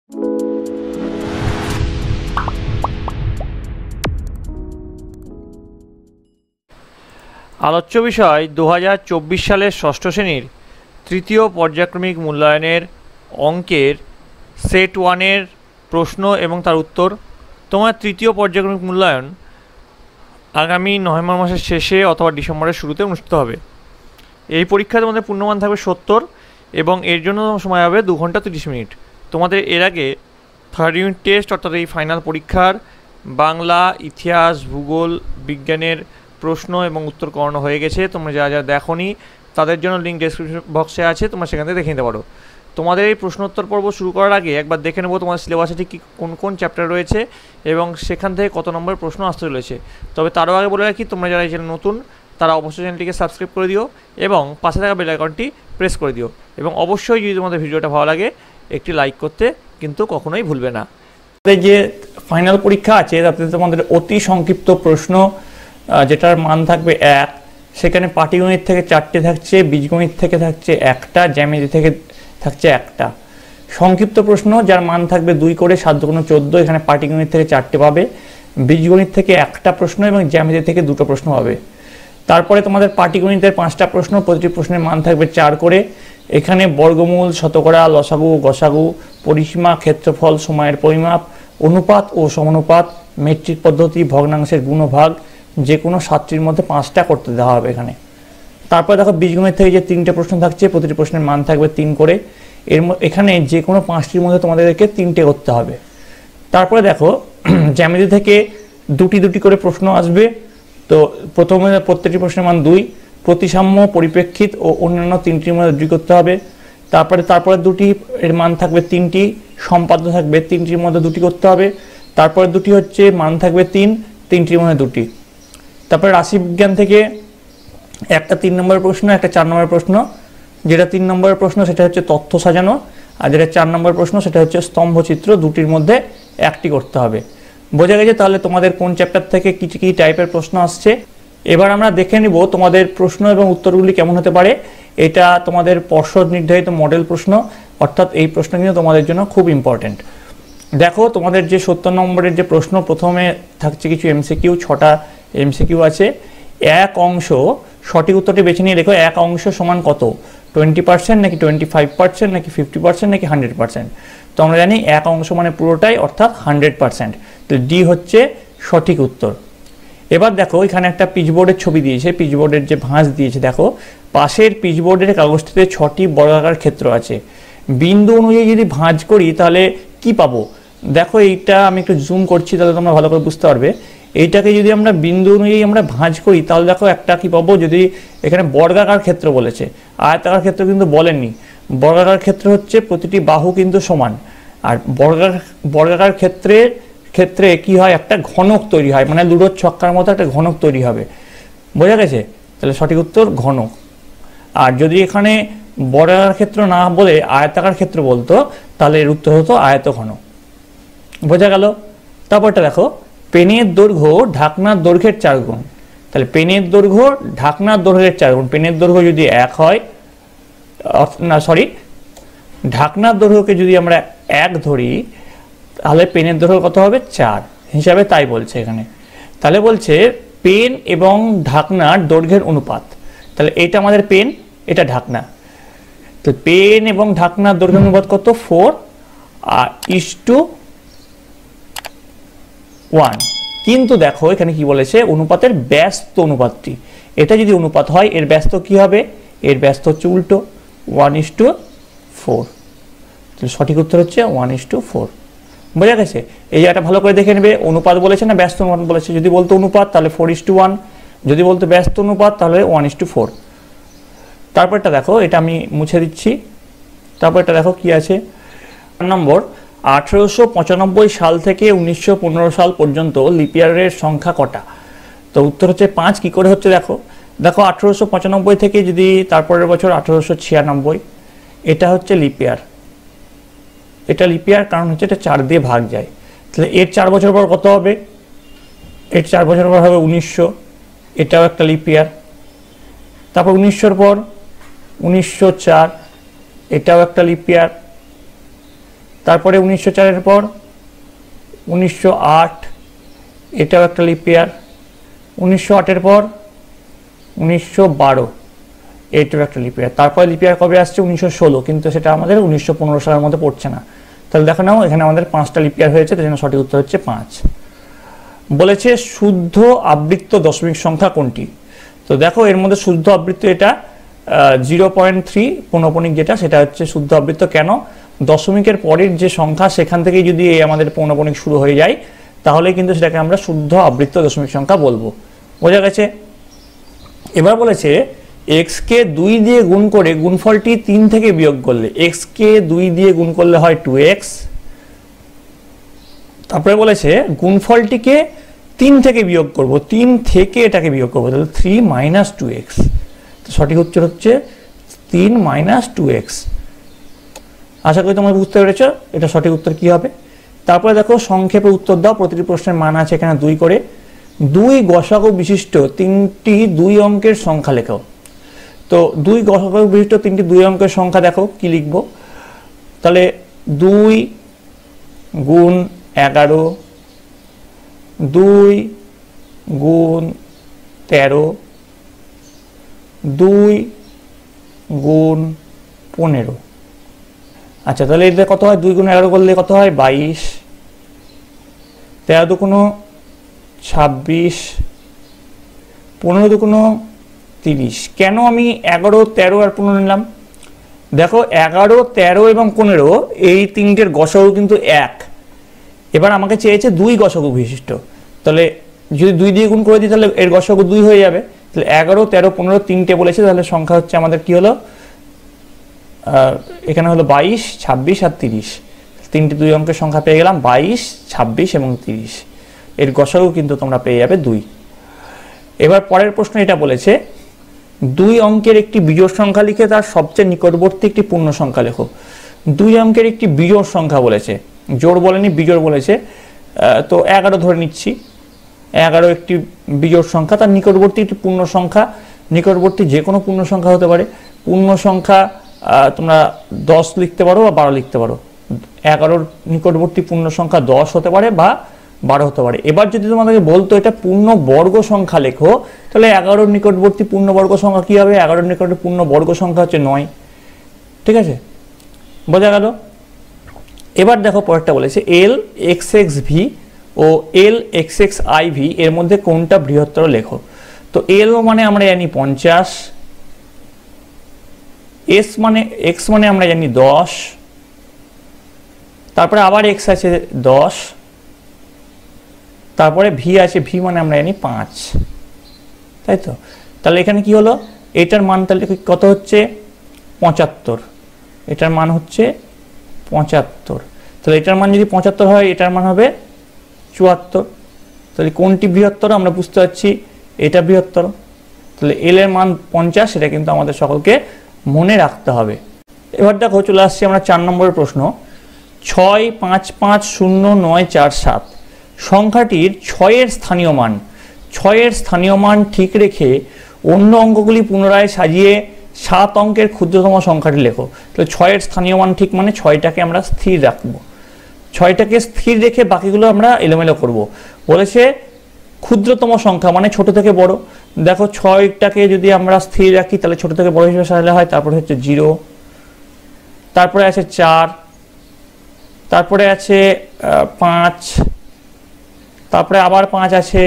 আলোচ্য বিষয় 2024 সালের ষষ্ঠ শ্রেণীর তৃতীয় পর্যায়ক্রমিক মূল্যায়নের অঙ্কের সেট 1-এর প্রশ্ন এবং তার উত্তর। তোমার তৃতীয় পর্যায়ক্রমিক মূল্যায়ন আগামী নভেম্বর মাসের শেষে অথবা ডিসেম্বরের শুরুতে অনুষ্ঠিত হবে। এই পরীক্ষায় তোমাদের পূর্ণমান থাকবে 70 এবং এর জন্য সময় হবে 2 ঘন্টা 30 মিনিট। তোমাদের এর আগে থার্ড ইউনিট টেস্ট অর্থাৎ এই ফাইনাল পরীক্ষার বাংলা, ইতিহাস, ভূগোল, বিজ্ঞানের প্রশ্ন এবং উত্তর করানো হয়ে গেছে। তোমরা যারা যারা দেখোনি তাদের জন্য লিঙ্ক ডেসক্রিপশন বক্সে আছে, তোমরা সেখান থেকে দেখে নিতে পারো। তোমাদের এই প্রশ্নোত্তর পর্ব শুরু করার আগে একবার দেখে নেবো তোমার সিলেবাসে ঠিক কোন কোন চ্যাপ্টার রয়েছে এবং সেখান থেকে কত নম্বর প্রশ্ন আসতে চলেছে। তবে তারও আগে বলে রাখি, তোমরা যারা এই চ্যানেল নতুন তারা অবশ্যই চ্যানেলটিকে সাবস্ক্রাইব করে দিও এবং পাশে থাকা বেল আইকনটি প্রেস করে দিও এবং অবশ্যই যদি তোমাদের ভিডিওটা ভালো লাগে একটি লাইক করতে কিন্তু কখনোই ভুলবে না। যে ফাইনাল পরীক্ষা আছে তাতে তোমাদের অতি সংক্ষিপ্ত প্রশ্ন যেটার মান থাকবে 1, সেখানে পাটিগণিত থেকে 4টে থাকছে, বীজগণিত থেকে থাকছে 1টা, জ্যামিতি থেকে থাকছে 1টা। সংক্ষিপ্ত প্রশ্ন যার মান থাকবে 2 করে, 7 × 14, এখানে পাটিগণিত থেকে 4টে পাবে, বীজগণিত থেকে 1টা প্রশ্ন এবং জ্যামিতি থেকে 2টো প্রশ্ন পাবে। তারপরে তোমাদের পাটিগণিতের 5টা প্রশ্ন, প্রতিটি প্রশ্নের মান থাকবে 4 করে। এখানে বর্গমূল, শতকরা, লসাগু, গসাগু, পরিসীমা, ক্ষেত্রফল, সময়ের পরিমাপ, অনুপাত ও সমানুপাত, মেট্রিক পদ্ধতি, ভগ্নাংশের গুণ ও ভাগ, যে কোনো 7টির মধ্যে 5টা করতে দেওয়া হবে এখানে। তারপর দেখো বীজগণিত থেকে যে 3টে প্রশ্ন থাকছে, প্রতিটি প্রশ্নের মান থাকবে 3 করে। এখানে যে কোনো 5টির মধ্যে তোমাদেরকে 3টে করতে হবে। তারপরে দেখো জ্যামিতি থেকে 2টি করে প্রশ্ন আসবে। তো প্রথমে প্রত্যেকটি প্রশ্নের মান 2, প্রতিসাম্য, পরিপ্রেক্ষিত ও অন্যান্য 3টির মধ্যে 2 করতে হবে। তারপরে 2টি এর মান থাকবে 3টি, সম্পাদ্য থাকবে 3টির মধ্যে 2টি করতে হবে। তারপরে 2টি হচ্ছে মান থাকবে 3টির মধ্যে 2টি। তারপরে রাশিবিজ্ঞান থেকে একটা 3 নম্বরের প্রশ্ন, একটা 4 নম্বরের প্রশ্ন। যেটা 3 নম্বরের প্রশ্ন সেটা হচ্ছে তথ্য সাজানো, আর যেটা 4 নম্বরের প্রশ্ন সেটা হচ্ছে স্তম্ভচিত্র। 2টির মধ্যে 1টি করতে হবে। বোঝা গেছে তাহলে তোমাদের কোন চ্যাপ্টার থেকে কী টাইপের প্রশ্ন আসছে। এবার আমরা দেখে নিব তোমাদের প্রশ্ন এবং উত্তরগুলি কেমন হতে পারে। এটা তোমাদের পর্ষদ নির্ধারিত মডেল প্রশ্ন, অর্থাৎ এই প্রশ্ন কিন্তু তোমাদের জন্য খুব ইম্পর্টেন্ট। দেখো তোমাদের যে 70 নম্বরের যে প্রশ্ন, প্রথমে থাকছে কিছু এমসিকিউ, 6টা এমসিকিউ আছে। 1 অংশ, সঠিক উত্তরটি বেছে নিয়ে লেখো 1 অংশ সমান কত, 20% নাকি 25% নাকি 50% নাকি 100%। তো আমরা জানি 1 অংশ মানে পুরোটাই, অর্থাৎ 100%। তো ডি হচ্ছে সঠিক উত্তর। এবার দেখো এখানে একটা পিচবোর্ডের ছবি দিয়েছে, পিচবোর্ডের যে ভাঁজ দিয়েছে, দেখো পাশের পিচবোর্ডের কাগজটিতে 6টি বর্গাকার ক্ষেত্র আছে। বিন্দু অনুযায়ী যদি ভাঁজ করি তাহলে কি পাবো। দেখো এইটা আমি একটু জুম করছি তাহলে তোমরা ভালো করে বুঝতে পারবে। এইটাকে যদি আমরা বিন্দু অনুযায়ী আমরা ভাঁজ করি তাহলে দেখো একটা কি পাবো, যদি এখানে বর্গাকার ক্ষেত্র বলেছে, আয়তাকার ক্ষেত্র কিন্তু বলেননি। বর্গাকার ক্ষেত্র হচ্ছে প্রতিটি বাহু কিন্তু সমান, আর বর্গাকার ক্ষেত্রে কি হয়, একটা ঘনক তৈরি হয়, মানে লুডোর ছক্কার মতো একটা ঘনক তৈরি হবে। বোঝা গেছে? তাহলে সঠিক উত্তর ঘনক। আর যদি এখানে বর্গাকার ক্ষেত্র না বলে আয়তাকার ক্ষেত্র বলতো তাহলে এর উত্তর হতো আয়তঘন। বোঝা গেল? তারপরটা দেখো, পেনের দৈর্ঘ্য ঢাকনার দৈর্ঘ্যের 4 গুণ। তাহলে পেনের দৈর্ঘ্য ঢাকনার দৈর্ঘ্যের 4 গুণ। পেনের দৈর্ঘ্য যদি 1 হয়, ঢাকনার দৈর্ঘ্যকে যদি আমরা 1 ধরি তাহলে পেনের দৈর্ঘ্য কত হবে, 4 হিসাবে তাই বলছে এখানে। তাহলে বলছে পেন এবং ঢাকনার দৈর্ঘ্যের অনুপাত। তাহলে এটা আমাদের পেন, এটা ঢাকনা। তো পেন এবং ঢাকনার দৈর্ঘ্যের অনুপাত কত, 4:1। কিন্তু দেখো এখানে কি বলেছে, অনুপাতের ব্যস্ত অনুপাতটি। এটা যদি অনুপাত হয় এর ব্যস্ত কি হবে, এর ব্যস্ত হচ্ছে উল্টো, 1:4। তাহলে সঠিক উত্তর হচ্ছে 1:4। বোঝা গেছে? এই জায়গাটা ভালো করে দেখে নেবে, অনুপাত বলেছে না ব্যস্ত অনুপাত বলেছে। যদি বলতো অনুপাত তাহলে 4:1, যদি বলতো ব্যস্ত অনুপাত তাহলে 1:4। তারপরটা দেখো, এটা আমি মুছে দিচ্ছি। তারপরটা দেখো কি আছে, 4 নম্বর, 1895 সাল থেকে 1915 সাল পর্যন্ত লিপিয়ারের সংখ্যা কটা। তো উত্তর হচ্ছে 5। কি করে হচ্ছে দেখো, 1895 থেকে যদি তারপরের বছর 1896, এটা হচ্ছে লিপিয়ার। এটা লিপিয়ার কারণ হচ্ছে এটা 4 দিয়ে ভাগ যায়। তাহলে এর 4 বছর পর কত হবে, এর 4 বছর পর হবে 1900, এটাও একটা লিপিয়ার। তারপর 1900 পর 1904, এটাও একটা লিপিয়ার। তারপরে 1904 পর 1908, এটাও একটা লিপ ইয়ার। 1908 পর 1912, এটাও একটা লিপ ইয়ার। তারপরে লিপ ইয়ার কবে আসছে? 1916, কিন্তু সেটা আমাদের 1915 সালের মধ্যে পড়ছে না। তাহলে দেখো নাও, এখানে আমাদের 5টা লিপ ইয়ার হয়েছে, তাই জন্য সঠিক উত্তর হচ্ছে 5। বলেছে শুদ্ধ আবৃত্ত দশমিক সংখ্যা কোনটি? তো দেখো, এর মধ্যে শুদ্ধ আবৃত্ত এটা 0.3 পৌনঃপুনিক, যেটা সেটা হচ্ছে শুদ্ধ আবৃত্ত। কেন? দশমিকের পরের যে সংখ্যা সেখান থেকেই যদি আমাদের পৌনঃপুনিক শুরু হয়ে যায়, তাহলে কিন্তু সেটাকে আমরা শুদ্ধ আবৃত্ত দশমিক সংখ্যা বলবো। বোঝা গেছে? এবার বলেছে x কে 2 দিয়ে গুণ করে গুণফলটি 3 থেকে বিয়োগ করলে, x কে 2 দিয়ে গুণ করলে হয় 2x। তারপরে বলেছে গুণফলটিকে 3 থেকে বিয়োগ করব, 3 থেকে এটাকে বিয়োগ করবো, তাহলে 3 - 2x। তো সঠিক উত্তর হচ্ছে 3 - 2x। আশা করি তোমরা বুঝতে পেরেছ এটা সঠিক উত্তর কি হবে। তারপরে দেখো, সংক্ষেপে উত্তর দাও। প্রতিটি প্রশ্নের মান আছে এখানে 2 করে। 2 গসাগু বিশিষ্ট 3টি 2 অঙ্কের সংখ্যা লেখো। তো 2 গসাগু বিশিষ্ট 3টি 2 অঙ্কের সংখ্যা দেখো কি লিখব। তাহলে 2 গুণ 11, 2 গুণ 13, 2 গুণ 15। আচ্ছা, তাহলে এতে কত হয়? 2 গুণ 11 করলে কত হয়? 22। 13 দুগুণ 26, 15 দুগুণ 30। কেন আমি 11, 13 আর 15 নিলাম? দেখো, 11, 13 এবং 15 এই তিনটের গসাগু কিন্তু 1। এবার আমাকে চেয়েছে 2 গসাগু বিশিষ্ট। তাহলে যদি 2 দিয়ে গুণ করে দিই তাহলে এর গসাগু 2 হয়ে যাবে। তাহলে 11, 13, 15 তিনটে বলেছে, তাহলে সংখ্যা হচ্ছে আমাদের কি হলো? এখানে হলো 22, 26 আর 30। তিনটি 2 অঙ্কের সংখ্যা পেয়ে গেলাম, 22, 26 এবং 30। এর গসাগু কিন্তু তোমরা পেয়ে যাবে 2। এবার পরের প্রশ্ন এটা বলেছে 2 অঙ্কের একটি বিজোড় সংখ্যা লিখে তার সবচেয়ে নিকটবর্তী একটি পূর্ণ সংখ্যা লেখো। 2 অঙ্কের একটি বিজোড় সংখ্যা বলেছে, জোড় বলেনি, বিজোড় বলেছে। তো 11 ধরে নিচ্ছি। 11 একটি বিজোড় সংখ্যা, তার নিকটবর্তী একটি পূর্ণ সংখ্যা। নিকটবর্তী যে কোনো পূর্ণ সংখ্যা হতে পারে। পূর্ণ সংখ্যা তোমরা 10 লিখতে পারো বা 12 লিখতে পারো। 11 নিকটবর্তী পূর্ণ সংখ্যা 10 হতে পারে বা 12 হতে পারে। এবার যদি তোমাদেরকে বলতো এটা পূর্ণ বর্গ সংখ্যা লেখো, তাহলে 11 নিকটবর্তী পূর্ণ বর্গ সংখ্যা কি হবে? 11 নিকটবর্তী পূর্ণ বর্গ সংখ্যা হচ্ছে 9। ঠিক আছে, বোঝা গেল? এবার দেখো, পরেরটা বলেছে LXXV ও LXXIV এর মধ্যে কোনটা বৃহত্তর লেখো। তো L মানে আমরা জানি 50, x মানে আমরা জানি 10, তারপরে আবার x আছে 10, তারপরে v আছে, v মানে আমরা জানি 5, তাই তো? তাহলে এখানে কি হলো? এটার মান তাহলে কত হচ্ছে? 75। এটার মান হচ্ছে 75। তাহলে এটার মান যদি 75 হয়, এটার মান হবে 74। তাহলে কোনটি বৃহত্তর? আমরা বুঝতে পারছি এটা বৃহত্তর। তাহলে এল এর মান 50, সেটা কিন্তু আমাদের সকলকে মনে রাখতে হবে। এবার দেখো, চলে আসছি আমরা 4 নম্বরের প্রশ্ন। 6550947 সংখ্যাটির 6-এর স্থানীয় মান, 6-এর স্থানীয় মান ঠিক রেখে অন্য অঙ্কগুলি পুনরায় সাজিয়ে 7 অঙ্কের ক্ষুদ্রতম সংখ্যাটি লেখো। তাহলে 6-এর স্থানীয় মান ঠিক মানে 6টাকে আমরা স্থির রাখবো। 6টাকে স্থির রেখে বাকিগুলো আমরা এলোমেলো করব। বলেছে ক্ষুদ্রতম সংখ্যা মানে ছোট থেকে বড়। দেখো, 6টাকে যদি আমরা স্থির রাখি তাহলে ছোট থেকে বড় হিসেবে সাজালে হয়। তারপরে হচ্ছে 0, তারপরে আছে 4, তারপরে আছে 5, তারপরে আবার 5 আছে,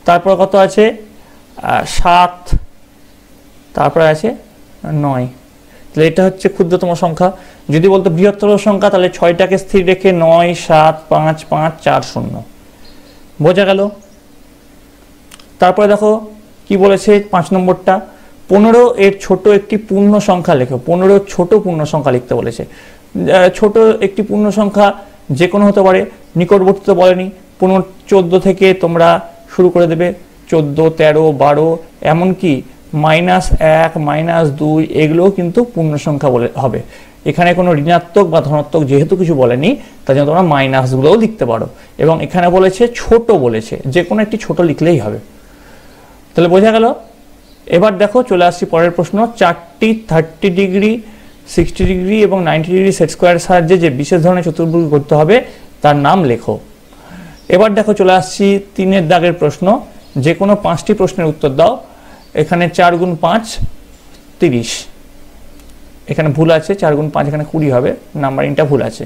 তারপরে কত আছে? 7, তারপরে আছে 9। তাহলে এটা হচ্ছে ক্ষুদ্রতম সংখ্যা। যদি বলতো বৃহত্তর সংখ্যা, তাহলে 6টাকে স্থির রেখে 9, 7, 5, 5, 4, 0। বোঝা গেল? তারপরে দেখো কি বলেছে 5 নম্বরটা, 15 এর ছোট একটি পূর্ণ সংখ্যা লেখো। 15 ছোট পূর্ণ সংখ্যা লিখতে বলেছে। ছোট একটি পূর্ণ সংখ্যা যে কোনো হতে পারে, নিকটবর্তী তো বলেনি। 14 থেকে তোমরা শুরু করে দেবে, 14, 13, 12, এমনকি -1, -2 এগুলোও কিন্তু পূর্ণ সংখ্যা বলে হবে। এখানে কোনো ঋণাত্মক বা ধনাত্মক যেহেতু কিছু বলেনি, তার জন্য তোমরা মাইনাসগুলোও লিখতে পারো। এবং এখানে বলেছে ছোট, বলেছে যে কোনো একটি ছোট লিখলেই হবে। তাহলে বোঝা গেল? এবার দেখো, চলে আসছি পরের প্রশ্ন। 4টি 30 ডিগ্রি 60° এবং 90° সেট স্কোয়ারের সাহায্যে যে বিশেষ ধরনের চতুর্ভুজ করতে হবে তার নাম লেখো। এবার দেখো চলে আসছি 3 দাগের প্রশ্ন। যে কোনো 5টি প্রশ্নের উত্তর দাও। এখানে 4 গুণ 5 30, এখানে ভুল আছে, 4 গুণ 5 এখানে 20 হবে, নাম্বারিংটা ভুল আছে।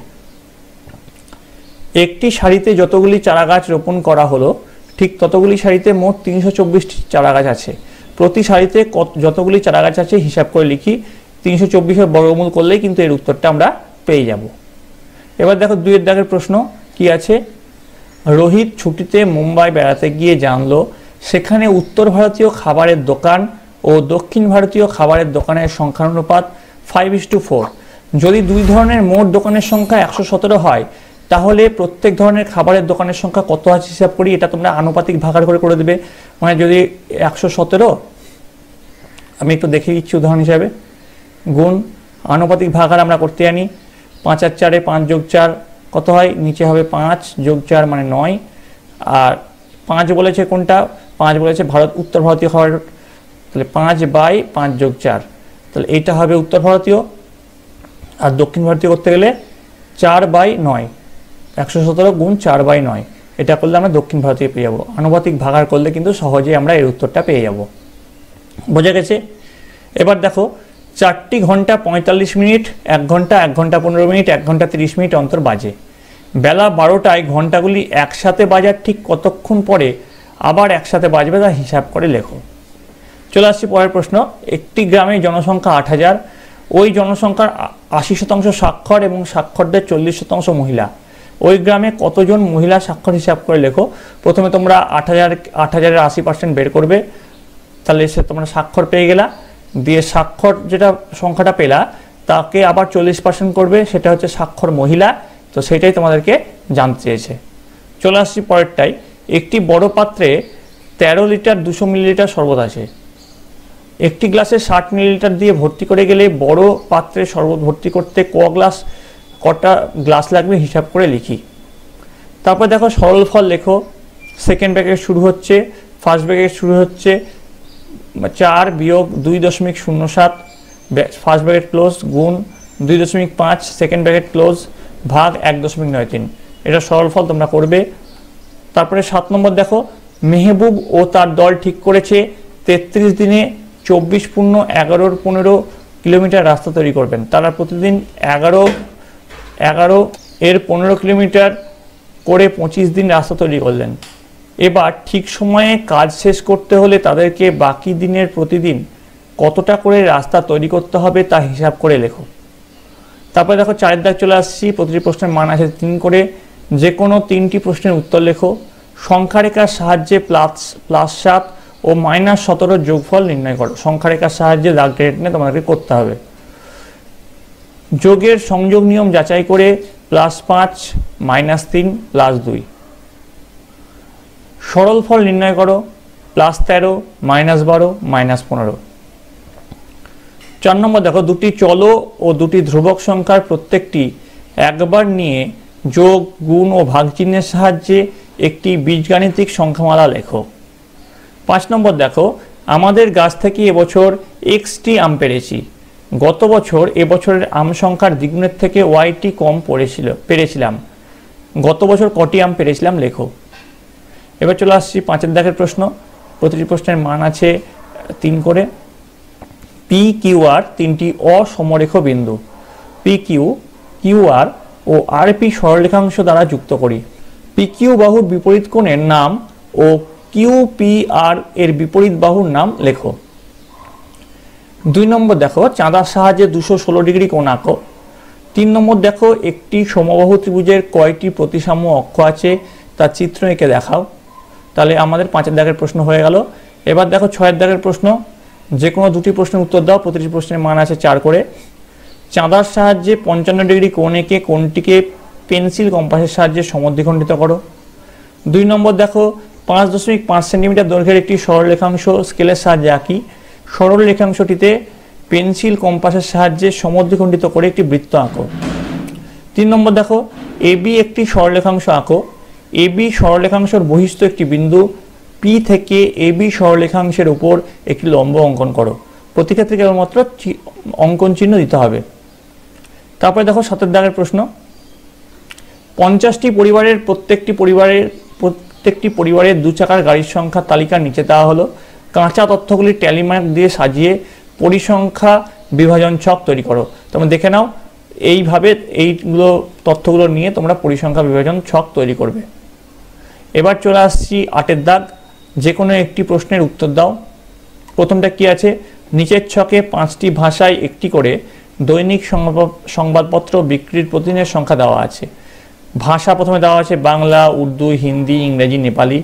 একটি সারিতে যতগুলি চারা গাছ রোপণ করা হলো ঠিক ততগুলি সারিতে মোট 324টি চারা গাছ আছে। প্রতি সারিতে যতগুলি চারা গাছ আছে হিসাব করে লিখি। 324-এর বর্গমূল করলেই কিন্তু এর উত্তরটা আমরা পেয়ে যাব। এবার দেখো 2 দাগের প্রশ্ন কি আছে। রোহিত ছুটিতে মুম্বাই বেড়াতে গিয়ে জানলো সেখানে উত্তর ভারতীয় খাবারের দোকান ও দক্ষিণ ভারতীয় খাবারের দোকানের সংখ্যানুপাত 5:4। যদি দুই ধরনের মোট দোকানের সংখ্যা 117 হয় তাহলে প্রত্যেক ধরনের খাবারের দোকানের সংখ্যা কত আছে হিসাব করি। এটা তোমরা আনুপাতিক ভাগার করে দেবে। মানে যদি 117, আমি একটু দেখে দিচ্ছি উদাহরণ হিসাবে, গুণ আনুপাতিক ভাগার আমরা করতে জানি। 5 আর 4-এ 5 যোগ 4 কত হয়, নিচে হবে 5 যোগ 4 মানে 9। আর 5 বলেছে কোনটা, 5 বলেছে উত্তর ভারতীয় খাবার, তাহলে 5/5 যোগ 4, তাহলে এইটা হবে উত্তর ভারতীয়। আর দক্ষিণ ভারতীয় করতে গেলে 4/9, 117 গুণ 4/9, এটা করলে আমরা দক্ষিণ ভারতীয় পেয়ে যাবো। আনুপাতিক ভাগার করলে কিন্তু সহজেই আমরা এর উত্তরটা পেয়ে যাব। বোঝা গেছে? এবার দেখো 4টি ঘন্টা 45 মিনিট, 1 ঘন্টা 1 ঘন্টা 15 মিনিট, 1 ঘন্টা 30 মিনিট অন্তর বাজে। বেলা 12টায় ঘন্টাগুলি একসাথে বাজার ঠিক কতক্ষণ পরে আবার একসাথে বাজবে তা হিসাব করে লেখো। চলে আসছি পরের প্রশ্ন। একটি গ্রামে জনসংখ্যা 8000, ওই জনসংখ্যার 80% সাক্ষর এবং সাক্ষরদের 40% মহিলা। ওই গ্রামে কতজন মহিলা সাক্ষর হিসাব করে লেখো। প্রথমে তোমরা 8000-এর 80% বের করবে, তাহলে সে তোমরা স্বাক্ষর পেয়ে গেলা। দিয়ে স্বাক্ষর যেটা সংখ্যাটা পেলা তাকে আবার 40% করবে, সেটা হচ্ছে স্বাক্ষর মহিলা। তো সেটাই তোমাদেরকে জানতে চেয়েছে। চলে আসছি পরেরটাই। একটি বড় পাত্রে 13 লিটার 200 মিলিলিটার শরবত আছে। একটি গ্লাসে 60 মিলিলিটার দিয়ে ভর্তি করে গেলে বড় পাত্রে শরবত ভর্তি করতে কটা গ্লাস লাগবে হিসাব করে লিখি। তারপর দেখো সরল ফল লেখো। সেকেন্ড ব্র্যাকেট শুরু হচ্ছে, ফার্স্ট ব্র্যাকেট শুরু হচ্ছে 4 বিয়োগ 2.07, ফার্স্ট ব্র্যাকেট ক্লোজ, গুণ 2.5, সেকেন্ড ব্র্যাকেট ক্লোজ, ভাগ 1.93। এটা সরল ফল তোমরা করবে। তারপরে 7 নম্বর দেখো, মেহবুব ও তার দল ঠিক করেছে 33 দিনে 24-11-15 কিলোমিটার রাস্তা তৈরি করবেন। তারা প্রতিদিন 11 এর 15 কিলোমিটার করে 25 দিন রাস্তা তৈরি করলেন। এবার ঠিক সময়ে কাজ শেষ করতে হলে তাদেরকে বাকি দিনের প্রতিদিন কতটা করে রাস্তা তৈরি করতে হবে তা হিসাব করে লেখো। তারপরে দেখো 4 দাগ চলে আসছি। প্রতিটি প্রশ্নের মান আছে 3 করে। যে কোনো 3টি প্রশ্নের উত্তর লেখো। সংখ্যারেখার সাহায্যে +7 ও -17 যোগফল নির্ণয় করো। সংখ্যারেখার সাহায্যে দাগ টেনে তোমাদেরকে করতে হবে। যোগের সংযোগ নিয়ম যাচাই করে +5 -3 +2। সরল ফল নির্ণয় করো +13 -12 -15। 4 নম্বর দেখো, দুটি চল ও দুটি ধ্রুবক সংখ্যার প্রত্যেকটি একবার নিয়ে যোগ, গুণ ও ভাগ চিহ্নের সাহায্যে একটি বীজগাণিতিক সংখ্যামালা লেখো। 5 নম্বর দেখো, আমাদের গাছ থেকে এবছর xটি আম পেরেছি। গত বছর এবছরের আম সংখ্যার দ্বিগুণের থেকে yটি কম পেরেছিলাম। গত বছর কটি আম পেরেছিলাম লেখো। এবার চলে আসছি 5 দাগের প্রশ্ন। প্রতিটি প্রশ্নের মান আছে 3 করে। পি কিউ আর 3টি অসমরেখ বিন্দু। পি কিউ, কিউ আর ও আর পি সরলরেখাংশ দ্বারা যুক্ত করি। পি কিউ বাহুর বিপরীত কোণের নাম ও কিউ পি আর এর বিপরীত বাহুর নাম লেখো। 2 নম্বর দেখো, চাঁদার সাহায্যে 216 ডিগ্রি কোণ আঁকো। 3 নম্বর দেখো, একটি সমবাহু ত্রিভুজের কয়টি প্রতিসাম্য অক্ষ আছে তা চিত্র এঁকে দেখাও। তাহলে আমাদের 5 দাগের প্রশ্ন হয়ে গেল। এবার দেখো 6 দাগের প্রশ্ন। যে কোনো 2টি প্রশ্নের উত্তর দাও। প্রতিটি প্রশ্নের মান আছে 4 করে। চাঁদার সাহায্যে 55 ডিগ্রি কোণ এঁকে কোণটিকে পেন্সিল কম্পাসের সাহায্যে সমদ্বিখণ্ডিত করো। 2 নম্বর দেখো, 5.5 সেন্টিমিটার দৈর্ঘ্যের একটি সরলরেখাংশ স্কেলের সাহায্যে আঁকি। সরল রেখাংশটিতে পেন্সিল কম্পাসের সাহায্যে সমদ্বিখণ্ডিত করে একটি বৃত্ত আঁকো। 3 নম্বর দেখো, এবি একটি সরলরেখাংশ আঁকো। এবি সরলরেখাংশের বহিস্থ একটি বিন্দু পি থেকে এবি সরলরেখাংশের উপর একটি লম্ব অঙ্কন করো। প্রতি ক্ষেত্রে কেবলমাত্র অঙ্কন চিহ্ন দিতে হবে। তারপরে দেখো 7 দাগের প্রশ্ন, 50টি পরিবারের প্রত্যেকটি পরিবারের 2 চাকার গাড়ির সংখ্যা তালিকা নিচে দেওয়া হলো। কাঁচা তথ্যগুলি ট্যালি মার্ক দিয়ে সাজিয়ে পরিসংখ্যা বিভাজন ছক তৈরি করো। তোমরা দেখে নাও, এইভাবে এইগুলো তথ্যগুলো নিয়ে তোমরা পরিসংখ্যা বিভাজন ছক তৈরি করবে। এবার চলে আসছি 8 দাগ, যে কোনো একটি প্রশ্নের উত্তর দাও। প্রথমটা কি আছে, নিচের ছকে 5টি ভাষায় একটি করে দৈনিক সংবাদপত্র বিক্রির প্রতিদিনের সংখ্যা দেওয়া আছে। ভাষা প্রথমে দেওয়া আছে বাংলা, উর্দু, হিন্দি, ইংরেজি, নেপালি।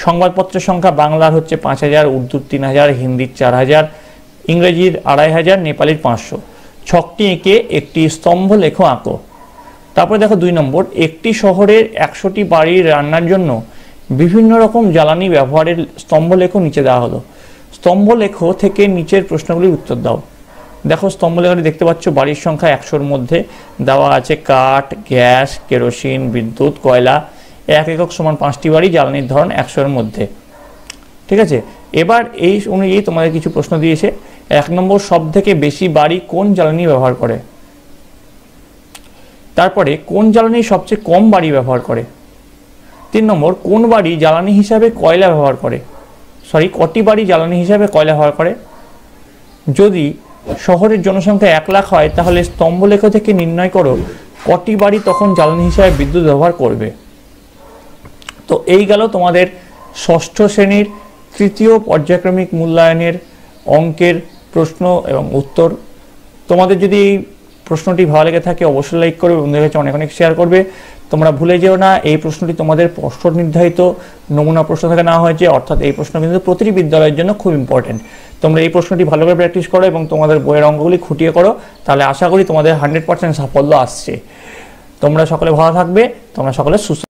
সংবাদপত্রের সংখ্যা বাংলার হচ্ছে 5000, উর্দুর 3000, হিন্দির 4000, ইংরেজির 2500, নেপালির 500। ছকটি এঁকে একটি স্তম্ভ লেখ আঁকো। তারপরে দেখো 2 নম্বর, একটি শহরের 100টি বাড়ির রান্নার জন্য বিভিন্ন রকম জ্বালানি ব্যবহারের স্তম্ভ লেখ নিচে দেওয়া হলো। স্তম্ভ লেখ থেকে নিচের প্রশ্নগুলির উত্তর দাও। দেখো স্তম্ভ লেখাটি দেখতে পাচ্ছ, বাড়ির সংখ্যা 100-র মধ্যে দেওয়া আছে কাঠ, গ্যাস, কেরোসিন, বিদ্যুৎ, কয়লা। 1 একক সমান 5টি বাড়ি, জ্বালানির ধরন 100-এর মধ্যে। ঠিক আছে, এবার এই অনুযায়ী তোমাদের কিছু প্রশ্ন দিয়েছে। 1 নম্বর, সব থেকে বেশি বাড়ি কোন জ্বালানি ব্যবহার করে? তারপরে কোন জ্বালানি সবচেয়ে কম বাড়ি ব্যবহার করে? 3 নম্বর, কোন বাড়ি জ্বালানি হিসাবে কয়লা ব্যবহার করে? কটি বাড়ি জ্বালানি হিসাবে কয়লা ব্যবহার করে? যদি শহরের জনসংখ্যা 1 লাখ হয় তাহলে স্তম্ভলেখ থেকে নির্ণয় করো কটি বাড়ি তখন জ্বালানি হিসাবে বিদ্যুৎ ব্যবহার করবে। তো এই গেল তোমাদের ষষ্ঠ শ্রেণীর তৃতীয় পর্যায়ক্রমিক মূল্যায়নের অঙ্কের প্রশ্ন এবং উত্তর। তোমাদের যদি এই প্রশ্নটি ভালো লেগে থাকে অবশ্যই লাইক করবে, বন্ধুদের কাছে অনেক অনেক শেয়ার করবে। তোমরা ভুলে যেও না, এই প্রশ্নটি তোমাদের পর্ষদ নির্ধারিত নমুনা প্রশ্ন থেকে নেওয়া হয়েছে, অর্থাৎ এই প্রশ্ন কিন্তু প্রতিটি বিদ্যালয়ের জন্য খুব ইম্পর্টেন্ট। তোমরা এই প্রশ্নটি ভালো করে প্র্যাকটিস করো এবং তোমাদের বইয়ের অঙ্কগুলি খুঁটিয়ে করো, তাহলে আশা করি তোমাদের 100% সাফল্য আসছে। তোমরা সকলে ভালো থাকবে, তোমরা সকলে সুস্থ।